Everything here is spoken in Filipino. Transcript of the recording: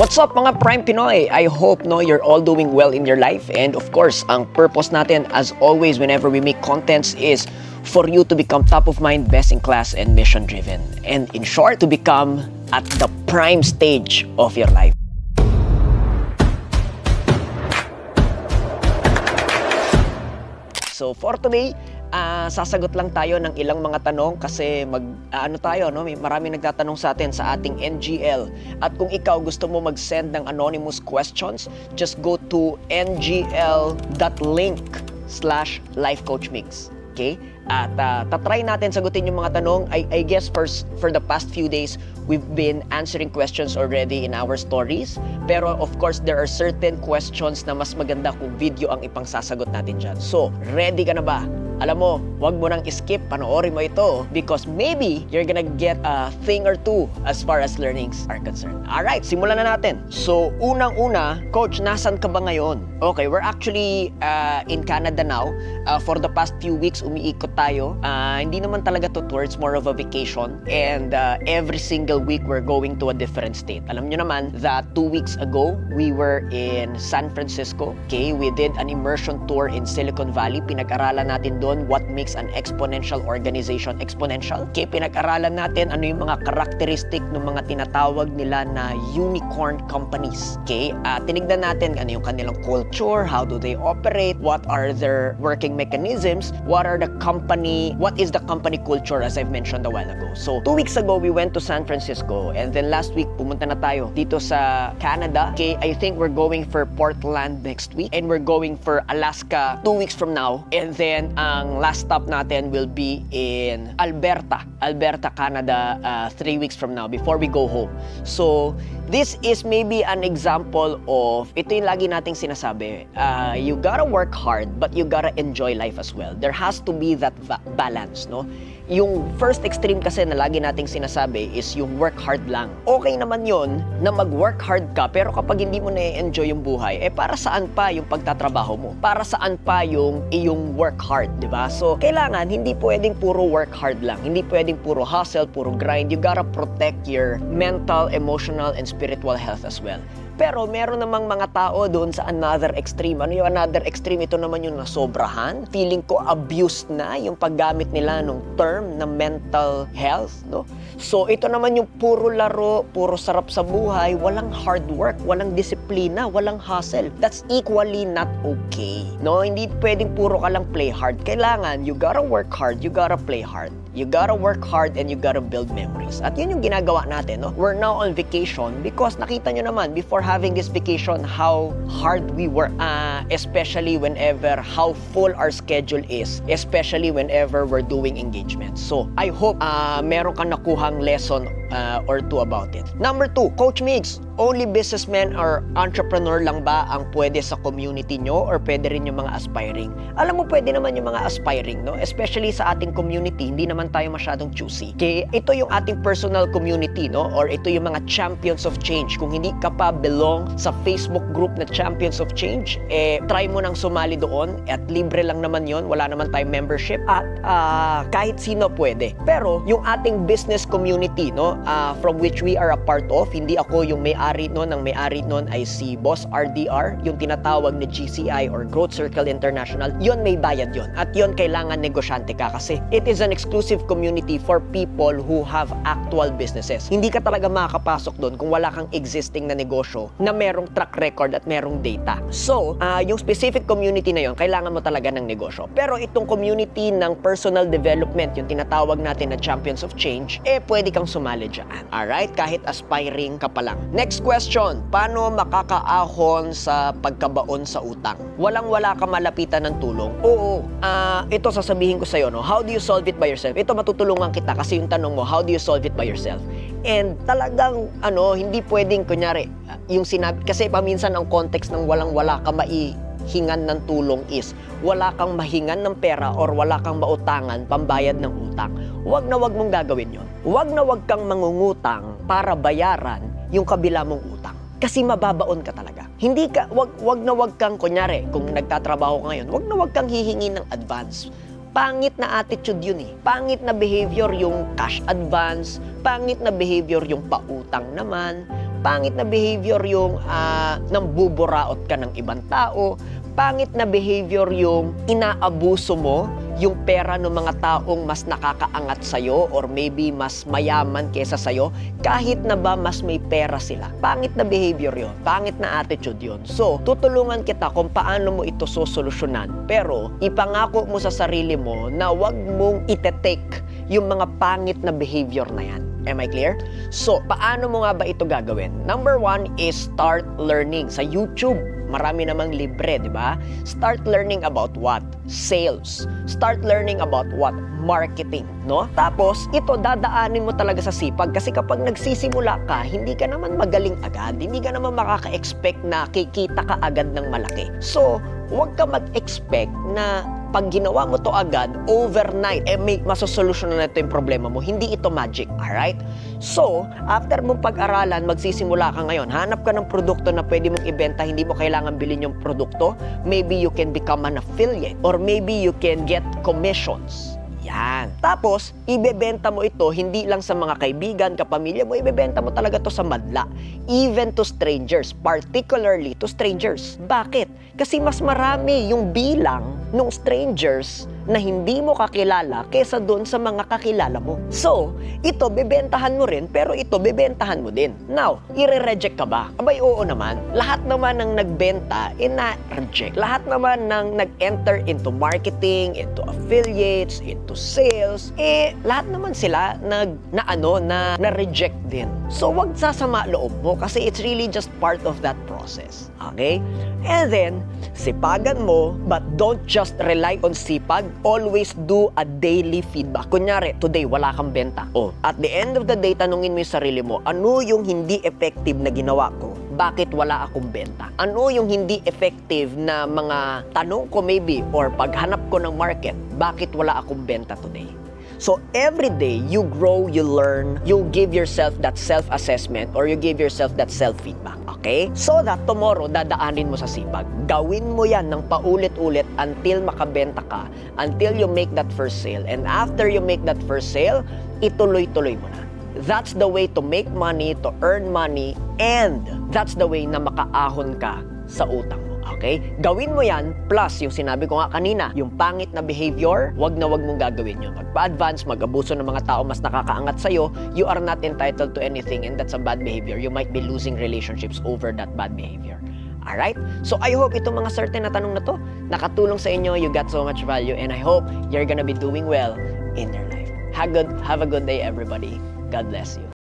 What's up mga Prime Pinoy? I hope you're all doing well in your life, and of course, ang purpose natin as always whenever we make contents is for you to become top of mind, best in class, and mission driven. And in short, to become at the prime stage of your life. So for today, sasagot lang tayo ng ilang mga tanong kasi may maraming nagtatanong sa atin sa ating NGL. At kung ikaw gusto mo mag-send ng anonymous questions, just go to ngl.link/lifecoachmix. Okay? At tatry natin sagutin yung mga tanong. I guess for the past few days, we've been answering questions already in our stories. Pero of course, there are certain questions na mas maganda kung video ang ipangsasagot natin dyan. So, ready ka na ba? Alam mo, wag mo nang skip, panoorin mo ito because maybe you're gonna get a thing or two as far as learnings are concerned. Alright, simulan na natin. So, unang-una, Coach, nasan ka ba ngayon? Okay, we're actually in Canada now. For the past few weeks, umiikot tayo. Hindi naman talaga to tour, it's more of a vacation. And every single week, we're going to a different state. Alam nyo naman that 2 weeks ago, we were in San Francisco. Okay, we did an immersion tour in Silicon Valley. Pinag-aralan natin doon what makes an exponential organization exponential. Okay, pinag-aralan natin ano yung mga characteristic ng mga tinatawag nila na unicorn companies. Okay, tinignan natin ano yung kanilang culture, how do they operate, what are their working mechanisms, what is the company culture as I've mentioned a while ago. So, 2 weeks ago, we went to San Francisco and then last week, pumunta na tayo dito sa Canada. Okay, I think we're going for Portland next week and we're going for Alaska 2 weeks from now. And then, ang last stop natin will be in Alberta, Canada, 3 weeks from now before we go home. So, this is maybe an example of, ito yung lagi nating sinasabi, you gotta work hard, but you gotta enjoy life as well. There has to be that balance, no? Yung first extreme kasi na lagi nating sinasabi is yung work hard lang. Okay naman yon na mag-work hard ka, pero kapag hindi mo na-enjoy yung buhay, para saan pa yung pagtatrabaho mo? Para saan pa yung iyong work hard, di ba? So, kailangan, hindi pwedeng puro work hard lang. Hindi pwedeng puro hustle, puro grind. You gotta protect your mental, emotional, and spiritual health as well. Pero meron namang mga tao doon sa another extreme. Ano yung another extreme? Ito naman yung nasobrahan. Feeling ko abused na yung paggamit nila ng term na mental health, no? So ito naman yung puro laro, puro sarap sa buhay, walang hard work, walang disiplina, walang hustle. That's equally not okay, no? Hindi pwedeng puro ka lang play hard. Kailangan, you gotta work hard, you gotta play hard. You gotta work hard and you gotta build memories. At yun yung ginagawa natin, no? We're now on vacation because nakita nyo naman, before having this vacation, how hard we work. Especially whenever how full our schedule is. Especially whenever we're doing engagements. So, I hope meron kang nakuhang lesson or two about it. Number 2, Coach Migs, only businessmen or entrepreneur lang ba ang pwede sa community nyo or pwede rin yung mga aspiring? Alam mo, pwede naman yung mga aspiring, no? Especially sa ating community, hindi naman tayo masyadong choosy. Okay, ito yung ating personal community, no? Or ito yung mga champions of change. Kung hindi ka pa belong sa Facebook group na Champions of Change, try mo nang sumali doon at libre lang naman yon, wala naman tayong membership at kahit sino pwede. Pero yung ating business community, no? From which we are a part of, hindi ako yung may-ari nun, ang may-ari nun ay si Boss RDR, yung tinatawag na GCI or Growth Circle International, yon may bayad yon. At yon kailangan negosyante ka kasi it is an exclusive community for people who have actual businesses. Hindi ka talaga makakapasok doon kung wala kang existing na negosyo na merong track record at merong data. So, yung specific community na yon, kailangan mo talaga ng negosyo. Pero itong community ng personal development, yung tinatawag natin na Champions of Change, pwede kang sumali dyan. Alright? Kahit aspiring ka pa lang. Next question, paano makakaahon sa pagkabaon sa utang? Walang-wala ka malapitan ng tulong? Oo. Ito sasabihin ko sa'yo, no? How do you solve it by yourself? Ito matutulungan kita kasi yung tanong mo, how do you solve it by yourself? And talagang, hindi pwedeng, kunyari, yung sinabi, kasi paminsan ang context ng walang-wala ka maihingan ng tulong is, wala kang mahingan ng pera or wala kang mautangan pambayad ng utang. Wag na wag mong gagawin yon. Wag na wag kang mangungutang para bayaran yung kabila mong utang. Kasi mababaon ka talaga. Hindi ka, wag na wag kang, kunyari, kung nagtatrabaho ka ngayon, wag na wag kang hihingi ng advance. Pangit na attitude yun eh. Pangit na behavior yung cash advance, pangit na behavior yung pautang naman, Pangit na behavior yung nambuburaot ka ng ibang tao. Pangit na behavior yung inaabuso mo yung pera ng mga taong mas nakakaangat sa'yo or maybe mas mayaman kesa sa'yo kahit na ba mas may pera sila. Pangit na behavior yon, pangit na attitude yon. So, tutulungan kita kung paano mo ito sosolusyonan. Pero, ipangako mo sa sarili mo na wag mong itetake yung mga pangit na behavior na yan. Am I clear? So, paano mo nga ba ito gagawin? Number 1 is start learning sa YouTube. Marami namang libre, di ba? Start learning about what? Sales. Start learning about what? Marketing, no? Tapos, ito dadaanin mo talaga sa sipag kasi kapag nagsisimula ka, hindi ka naman magaling agad. Hindi ka naman makaka-expect na kikita ka agad ng malaki. So, huwag ka mag-expect na pag ginawa mo to agad, overnight, may masosolusyon na ito yung problema mo. Hindi ito magic, alright? So, after mong pag-aralan, magsisimula ka ngayon. Hanap ka ng produkto na pwede mong ibenta, hindi mo kailangan bilhin yung produkto. Maybe you can become an affiliate or maybe you can get commissions. Yan. Tapos, ibebenta mo ito hindi lang sa mga kaibigan, kapamilya mo, ibebenta mo talaga to sa madla. Even to strangers, particularly to strangers. Bakit? Kasi mas marami yung bilang ng strangers na hindi mo kakilala kesa doon sa mga kakilala mo. So, ito bebentahan mo rin, pero ito bebentahan mo din. Now, i-reject ka ba? Abay, oo naman. Lahat naman ng nagbenta, na-reject. Lahat naman ng nag-enter into marketing, into affiliates, into sales, lahat naman sila na-reject din. So, wag sasama loob mo kasi it's really just part of that process. Okay? And then, sipagan mo, but don't just rely on sipag. Always do a daily feedback. Kunyari, today, wala kang benta. At the end of the day, tanungin mo yung sarili mo, ano yung hindi effective na ginawa ko? Bakit wala akong benta? Ano yung hindi effective na mga tanong ko maybe or paghanap ko ng market? Bakit wala akong benta today? So, every day, you grow, you learn, you give yourself that self-assessment or you give yourself that self-feedback. Okay? So that tomorrow, dadaanin mo sa sipag. Gawin mo yan ng paulit-ulit until makabenta ka, until you make that first sale. And after you make that first sale, ituloy-tuloy mo na. That's the way to make money, to earn money, and that's the way na makaahon ka sa utang mo. Okay? Gawin mo yan, plus yung sinabi ko nga kanina, yung pangit na behavior, wag na wag mong gagawin yun. Magpa-advance, mag-abuso ng mga tao mas nakakaangat sa'yo, you are not entitled to anything and that's a bad behavior. You might be losing relationships over that bad behavior. Alright? So I hope itong mga certain na tanong na to, nakatulong sa inyo, you got so much value, and I hope you're gonna be doing well in your life. Have a good day, everybody. God bless you.